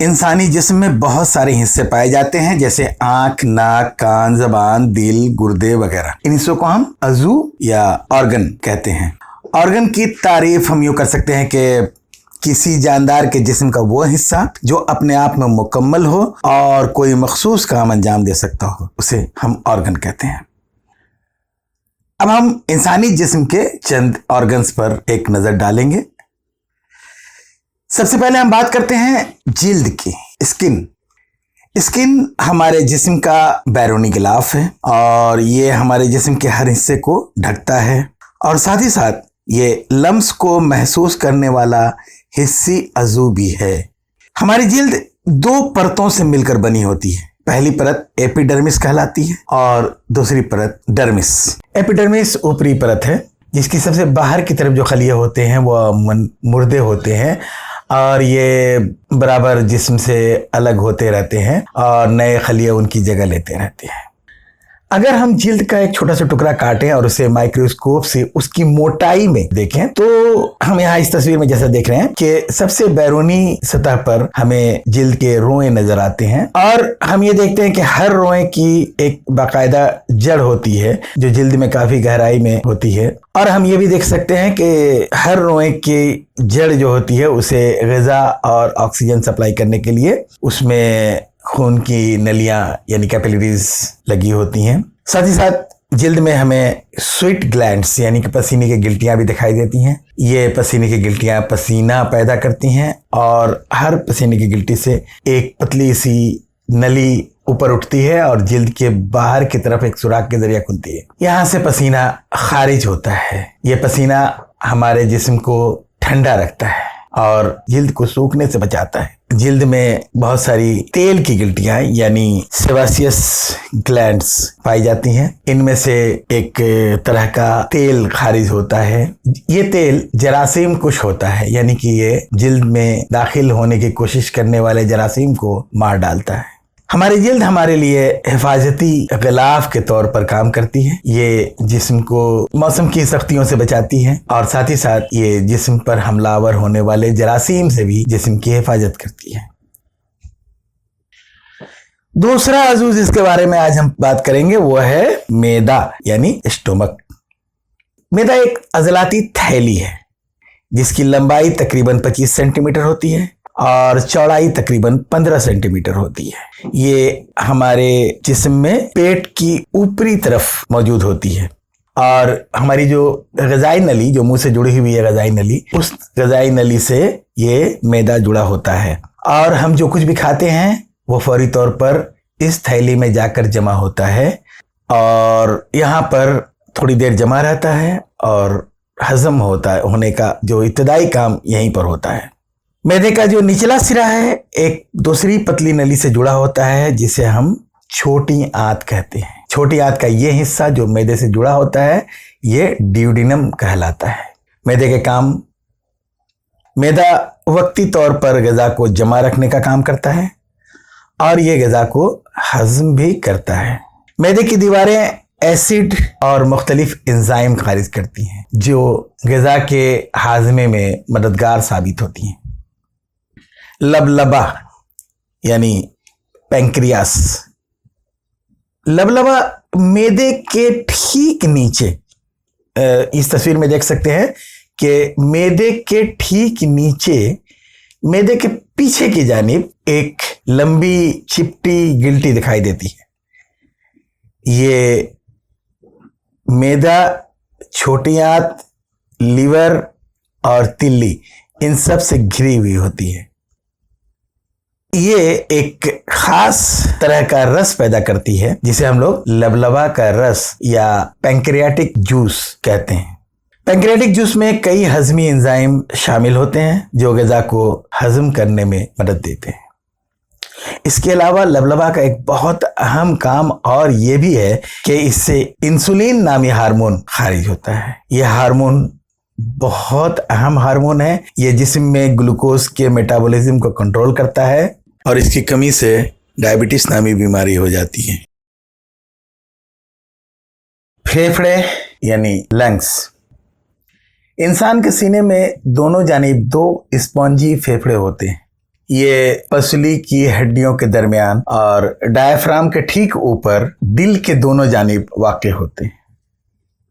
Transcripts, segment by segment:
इंसानी जिस्म में बहुत सारे हिस्से पाए जाते हैं, जैसे आंख, नाक, कान, जबान, दिल, गुर्दे वगैरह। इन हिस्सों को हम अज़ू या ऑर्गन कहते हैं। ऑर्गन की तारीफ हम यूँ कर सकते हैं कि किसी जानदार के जिस्म का वो हिस्सा जो अपने आप में मुकम्मल हो और कोई मखसूस काम अंजाम दे सकता हो, उसे हम ऑर्गन कहते हैं। अब हम इंसानी जिस्म के चंद ऑर्गन्स पर एक नज़र डालेंगे। सबसे पहले हम बात करते हैं जिल्द की, स्किन। स्किन हमारे जिस्म का बैरूनी गिलाफ है और ये हमारे जिस्म के हर हिस्से को ढकता है और साथ ही साथ ये लम्स को महसूस करने वाला हिस्सी अज़ू भी है। हमारी जिल्द दो परतों से मिलकर बनी होती है। पहली परत एपिडर्मिस कहलाती है और दूसरी परत डर्मिस। एपिडर्मिस ऊपरी परत है जिसकी सबसे बाहर की तरफ जो खलिए होते हैं वो मुर्दे होते हैं और ये बराबर जिस्म से अलग होते रहते हैं और नए खलिए उनकी जगह लेते रहते हैं। अगर हम जिल्द का एक छोटा सा टुकड़ा काटें और उसे माइक्रोस्कोप से उसकी मोटाई में देखें तो हम यहाँ इस तस्वीर में जैसा देख रहे हैं कि सबसे बैरूनी सतह पर हमें जिल्द के रोए नजर आते हैं और हम ये देखते हैं कि हर रोए की एक बाकायदा जड़ होती है जो जिल्द में काफी गहराई में होती है। और हम ये भी देख सकते हैं कि हर रोए की जड़ जो होती है उसे ग़िज़ा और ऑक्सीजन सप्लाई करने के लिए उसमें खून की नलियां यानी कैपिलरीज लगी होती हैं। साथ ही साथ जिल्द में हमें स्वेट ग्लैंड्स यानी कि पसीने की गिल्टियां भी दिखाई देती हैं। ये पसीने की गिल्टियां पसीना पैदा करती हैं और हर पसीने की गिल्टी से एक पतली सी नली ऊपर उठती है और जिल्द के बाहर की तरफ एक सुराख के जरिए खुलती है। यहाँ से पसीना खारिज होता है। ये पसीना हमारे जिस्म को ठंडा रखता है और जिल्द को सूखने से बचाता है। जिल्द में बहुत सारी तेल की गिल्टियां यानी सेबासियस ग्लैंड्स पाई जाती हैं। इनमें से एक तरह का तेल खारिज होता है। ये तेल जरासीम कुश होता है यानी कि ये जिल्द में दाखिल होने की कोशिश करने वाले जरासीम को मार डालता है। हमारी जिल्द हमारे लिए हिफाजती गिलाफ के तौर पर काम करती है। ये जिस्म को मौसम की सख्तियों से बचाती है और साथ ही साथ ये जिस्म पर हमलावर होने वाले जरासीम से भी जिस्म की हिफाजत करती है। दूसरा अज़ू जिसके बारे में आज हम बात करेंगे वो है मैदा यानी स्टोमक। मैदा एक अज़लाती थैली है जिसकी लंबाई तकरीबन 25 सेंटीमीटर होती है और चौड़ाई तकरीबन 15 सेंटीमीटर होती है। ये हमारे जिस्म में पेट की ऊपरी तरफ मौजूद होती है और हमारी जो ग़िज़ाई नली जो मुंह से जुड़ी हुई है ग़िज़ाई नली, उस ग़िज़ाई नली से ये मैदा जुड़ा होता है और हम जो कुछ भी खाते हैं वो फौरी तौर पर इस थैली में जाकर जमा होता है और यहाँ पर थोड़ी देर जमा रहता है और हज़म होने का जो इब्तिदाई काम यहीं पर होता है। मैदे का जो निचला सिरा है एक दूसरी पतली नली से जुड़ा होता है जिसे हम छोटी आंत कहते हैं। छोटी आंत का ये हिस्सा जो मैदे से जुड़ा होता है ये ड्यूडिनम कहलाता है। मैदे के काम, मैदा वक्ती तौर पर ग़िज़ा को जमा रखने का काम करता है और ये ग़िज़ा को हज़म भी करता है। मैदे की दीवारें एसिड और मुख्तलिफ एंजाइम खारिज करती हैं जो ग़िज़ा के हाज़मे में मददगार साबित होती हैं। लबलबा यानी पैंक्रियास। लबलबा मैदे के ठीक नीचे, इस तस्वीर में देख सकते हैं कि मैदे के ठीक नीचे मैदे के पीछे की जानिब एक लंबी चिपटी गिल्टी दिखाई देती है। ये मैदा, छोटी आंत, लीवर और तिल्ली इन सब से घिरी हुई होती है। ये एक खास तरह का रस पैदा करती है जिसे हम लोग लबलबा का रस या पैंक्रियाटिक जूस कहते हैं। पैंक्रियाटिक जूस में कई हजमी एंजाइम शामिल होते हैं जो ग़िज़ा को हजम करने में मदद देते हैं। इसके अलावा लबलबा का एक बहुत अहम काम और ये भी है कि इससे इंसुलिन नामी हार्मोन खारिज होता है। यह हार्मोन बहुत अहम हार्मोन है। ये जिस्म में ग्लूकोज के मेटाबॉलिज्म को कंट्रोल करता है और इसकी कमी से डायबिटीज नामी बीमारी हो जाती है। फेफड़े यानी लंग्स। इंसान के सीने में दोनों जानिब दो स्पॉन्जी फेफड़े होते हैं। ये पसली की हड्डियों के दरमियान और डायफ्राम के ठीक ऊपर दिल के दोनों जानिब वाक़ होते हैं।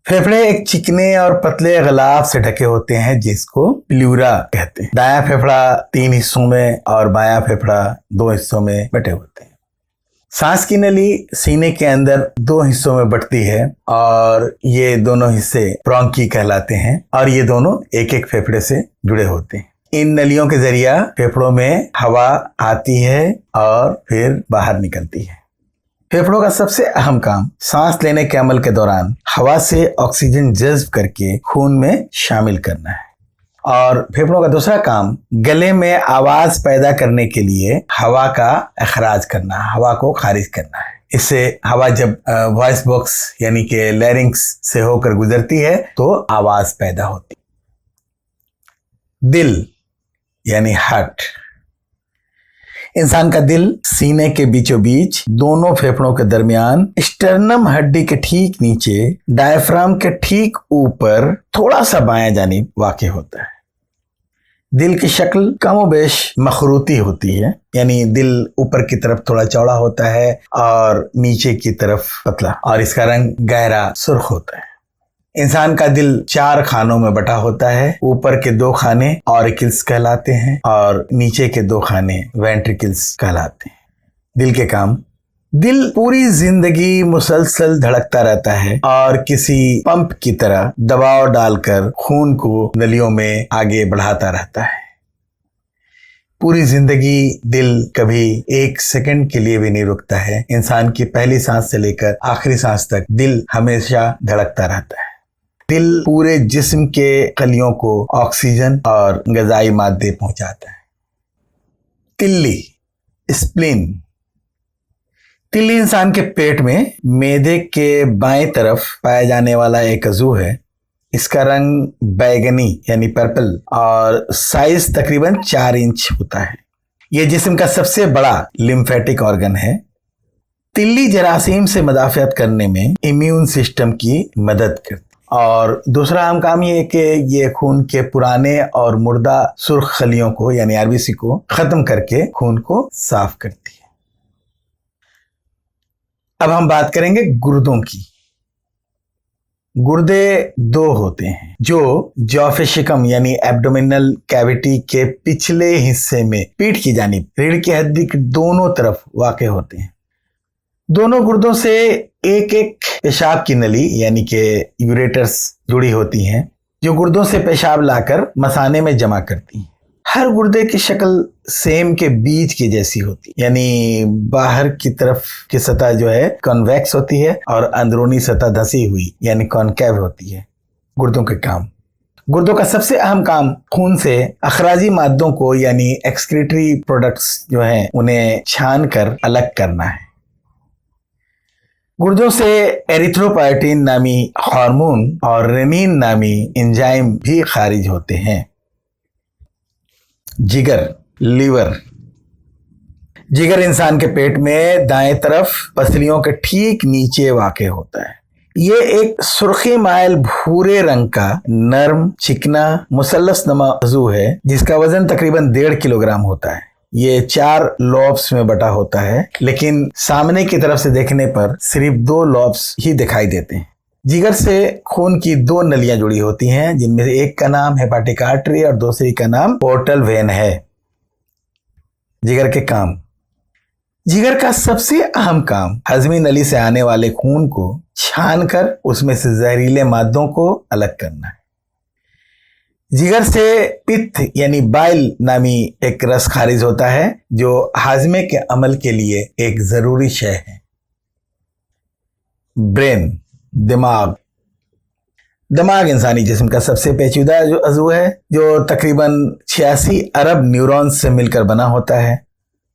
फेफड़े एक चिकने और पतले गलाफ से ढके होते हैं जिसको प्लूरा कहते हैं। दायां फेफड़ा 3 हिस्सों में और बायां फेफड़ा 2 हिस्सों में बटे होते हैं। सांस की नली सीने के अंदर 2 हिस्सों में बटती है और ये दोनों हिस्से ब्रोंकी कहलाते हैं और ये दोनों एक एक फेफड़े से जुड़े होते हैं। इन नलियों के जरिया फेफड़ों में हवा आती है और फिर बाहर निकलती है। फेफड़ों का सबसे अहम काम सांस लेने के अमल के दौरान हवा से ऑक्सीजन जज्ब करके खून में शामिल करना है और फेफड़ों का दूसरा काम गले में आवाज पैदा करने के लिए हवा का अखराज करना, हवा को खारिज करना है। इससे हवा जब वॉइस बॉक्स यानी कि लैरिंक्स से होकर गुजरती है तो आवाज पैदा होती है। दिल यानी हार्ट। इंसान का दिल सीने के बीचों बीच दोनों फेफड़ों के दरमियान स्टर्नम हड्डी के ठीक नीचे डायफ्राम के ठीक ऊपर थोड़ा सा बायां जानिब वाक़ होता है। दिल की शक्ल कमोबेश मखरूती होती है, यानी दिल ऊपर की तरफ थोड़ा चौड़ा होता है और नीचे की तरफ पतला, और इसका रंग गहरा सुर्ख होता है। इंसान का दिल 4 खानों में बटा होता है। ऊपर के 2 खाने ऑरिकल्स कहलाते हैं और नीचे के 2 खाने वेंट्रिकल्स कहलाते हैं। दिल के काम। दिल पूरी जिंदगी मुसलसल धड़कता रहता है और किसी पंप की तरह दबाव डालकर खून को नलियों में आगे बढ़ाता रहता है। पूरी जिंदगी दिल कभी 1 सेकंड के लिए भी नहीं रुकता है। इंसान की पहली सांस से लेकर आखिरी सांस तक दिल हमेशा धड़कता रहता है। दिल पूरे जिस्म के कलियों को ऑक्सीजन और ग़िज़ाई मादे पहुंचाता है। तिल्ली, स्प्लीन। तिल्ली इंसान के पेट में मैदे के बाएं तरफ पाया जाने वाला एक अज़ू है। इसका रंग बैगनी यानी पर्पल और साइज तकरीबन 4 इंच होता है। यह जिस्म का सबसे बड़ा लिम्फेटिक ऑर्गन है। तिल्ली जरासीम से मदाफ़ियत करने में इम्यून सिस्टम की मदद करती है और दूसरा अहम काम ये है कि ये खून के पुराने और मुर्दा सुर्ख खलियों को यानी आरबीसी को खत्म करके खून को साफ करती है। अब हम बात करेंगे गुर्दों की। गुर्दे 2 होते हैं जो जॉफ शिकम यानी एब्डोमिनल कैविटी के पिछले हिस्से में पीठ की जानिब रीढ़ की हड्डी के दोनों तरफ वाक़ होते हैं। दोनों गुर्दों से एक एक पेशाब की नली यानी कि यूरेटर्स जुड़ी होती हैं जो गुर्दों से पेशाब लाकर मसाने में जमा करती हैं। हर गुर्दे की शक्ल सेम के बीज की जैसी होती है, यानी बाहर की तरफ की सतह जो है कॉन्वेक्स होती है और अंदरूनी सतह धंसी हुई यानी कॉनकेव होती है। गुर्दों के काम। गुर्दों का सबसे अहम काम खून से अखराजी मादों को यानी एक्सक्रीटरी प्रोडक्ट्स जो हैं उन्हें छान कर अलग करना है। गुर्दों से एरिथ्रोपोएटिन नामी हार्मोन और रेनिन नामी एंजाइम भी खारिज होते हैं। जिगर, लीवर। जिगर इंसान के पेट में दाएं तरफ पसलियों के ठीक नीचे वाक़ होता है। ये एक सुर्खी माइल भूरे रंग का नर्म चिकना मुसल्लस नमा अज़ू है जिसका वजन तकरीबन 1.5 किलोग्राम होता है। ये 4 लॉब्स में बटा होता है, लेकिन सामने की तरफ से देखने पर सिर्फ 2 लॉब्स ही दिखाई देते हैं। जिगर से खून की 2 नलियां जुड़ी होती हैं जिनमें से एक का नाम हेपाटिक आर्टरी और दूसरी का नाम पोर्टल वेन है। जिगर के काम। जिगर का सबसे अहम काम हजमी नली से आने वाले खून को छानकर उसमें से जहरीले मादों को अलग करना है। जिगर से पित्त यानी बाइल नामी एक रस खारिज होता है जो हाजमे के अमल के लिए एक जरूरी शय है। ब्रेन, दिमाग। दिमाग इंसानी जिस्म का सबसे पेचीदा जो अज़ू है जो तकरीबन 86 अरब न्यूरॉन्स से मिलकर बना होता है।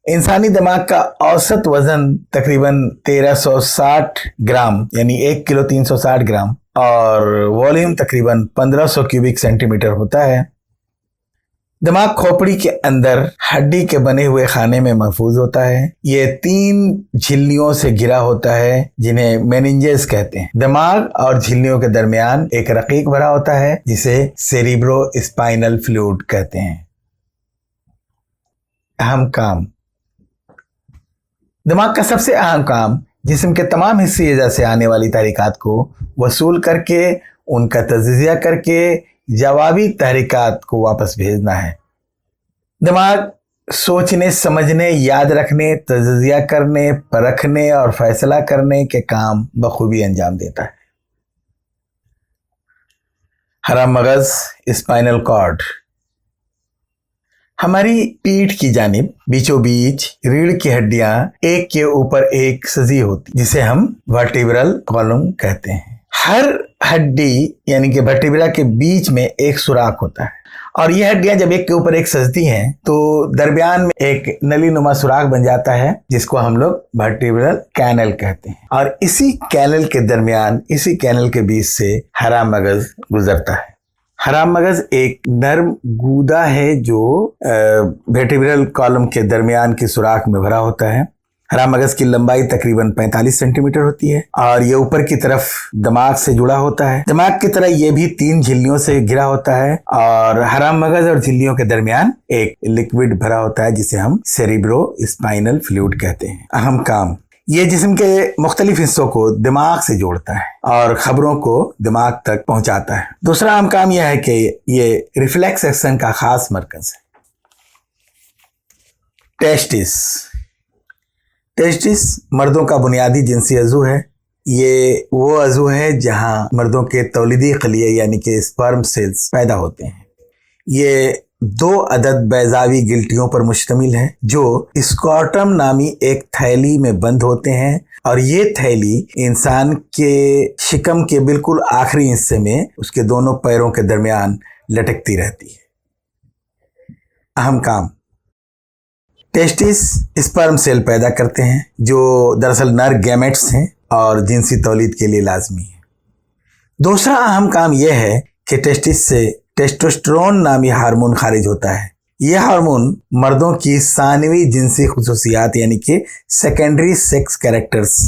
इंसानी दिमाग का औसत वजन तकरीबन 1360 ग्राम यानी 1 किलो 360 ग्राम और वॉल्यूम तकरीबन 1500 क्यूबिक सेंटीमीटर होता है। दिमाग खोपड़ी के अंदर हड्डी के बने हुए खाने में महफूज होता है। ये 3 झिल्लियों से घिरा होता है जिन्हें मेनिंजेस कहते हैं। दिमाग और झिल्लियों के दरमियान एक रकीक भरा होता है जिसे सेरिब्रो स्पाइनल फ्लूइड कहते हैं। अहम काम। दिमाग का सबसे अहम काम जिस्म के तमाम हिस्से से आने वाली तहरीकात को वसूल करके उनका तजिया करके जवाबी तहरीकात को वापस भेजना है। दिमाग सोचने, समझने, याद रखने, तजिया करने, परखने और फैसला करने के काम बखूबी अंजाम देता है। हरा मगज, स्पाइनल कॉर्ड, हमारी पीठ की जानिब बीचों बीच रीढ़ की हड्डियां एक के ऊपर एक सजी होती, जिसे हम वर्टिब्रल कॉलम कहते हैं। हर हड्डी यानी कि वर्टिब्रा के बीच में एक सुराख होता है और ये हड्डियां जब एक के ऊपर एक सजती हैं तो दरमियान में एक नली नुमा सुराख बन जाता है, जिसको हम लोग वर्टिब्रल कैनल कहते हैं। और इसी कैनल के दरमियान, इसी कैनल के बीच से हरा मगज गुजरता है। हरा मगज एक नर्म गूदा है जो वर्टिब्रल कॉलम के दरमियान की सुराख में भरा होता है। हरा मगज की लंबाई तकरीबन 45 सेंटीमीटर होती है और ये ऊपर की तरफ दिमाग से जुड़ा होता है। दिमाग की तरह ये भी 3 झिल्लियों से घिरा होता है और हरा मगज और झिल्लियों के दरमियान एक लिक्विड भरा होता है जिसे हम सेरिब्रो स्पाइनल फ्लूइड कहते हैं। अहम काम, ये जिस्म के मुख्तलिफ हिस्सों को दिमाग से जोड़ता है और खबरों को दिमाग तक पहुंचाता है। दूसरा अहम काम यह है कि ये रिफ्लेक्स एक्शन का खास मरकज है। टेस्टिस मर्दों का बुनियादी जिनसी अज़ू है। ये वो अज़ू है जहां मर्दों के तौलीदी खलिए यानी कि स्पर्म सेल्स पैदा होते हैं। ये 2 अदद बैजावी गिल्टियों पर मुश्तमिल है जो स्कॉटम नामी एक थैली में बंद होते हैं और ये थैली इंसान के शिकम के बिल्कुल आखिरी हिस्से में उसके दोनों पैरों के दरमियान लटकती रहती है। अहम काम, टेस्टिस स्पर्म सेल पैदा करते हैं जो दरअसल नर गैमेट्स हैं और जिनसी तौलीद के लिए लाजमी है। दूसरा अहम काम यह है कि टेस्टिस से टेस्टोस्टेरोन नामी हार्मोन खारिज होता है। यह हार्मोन मर्दों की सानवी जिनसी खुसूसियात यानी कि सेकेंडरी सेक्स कैरेक्टर्स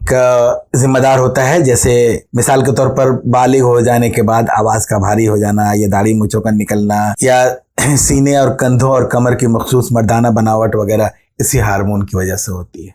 का जिम्मेदार होता है, जैसे मिसाल के तौर पर बालिग हो जाने के बाद आवाज़ का भारी हो जाना या दाढ़ी मूंछों का निकलना या सीने और कंधों और कमर की मखसूस मर्दाना बनावट वगैरह इसी हार्मोन की वजह से होती है।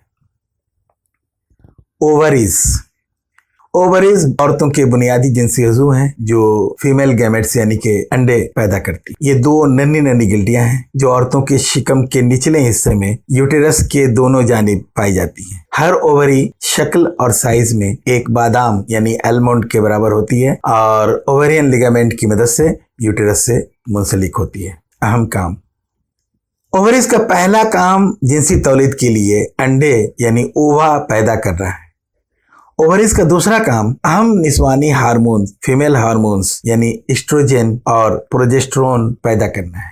ओवरीज औरतों के बुनियादी जिनसी अज़ू हैं जो फीमेल गैमेट्स यानी कि अंडे पैदा करती। ये 2 नन्ही नन्ही गिल्टियां हैं जो औरतों के शिकम के निचले हिस्से में यूटेरस के दोनों जानिब पाई जाती हैं। हर ओवरी शक्ल और साइज में एक बादाम यानी आलमंड के बराबर होती है और ओवेरियन लिगामेंट की मदद से यूटेरस से मुंसलिक होती है। अहम काम, ओवरीज का पहला काम जिनसी तौलीद के लिए अंडे यानी ओवा पैदा करना है। ओवरीज का दूसरा काम अहम निस्वानी हार्मोन फीमेल हार्मोन्स यानी एस्ट्रोजन और प्रोजेस्टेरोन पैदा करना है।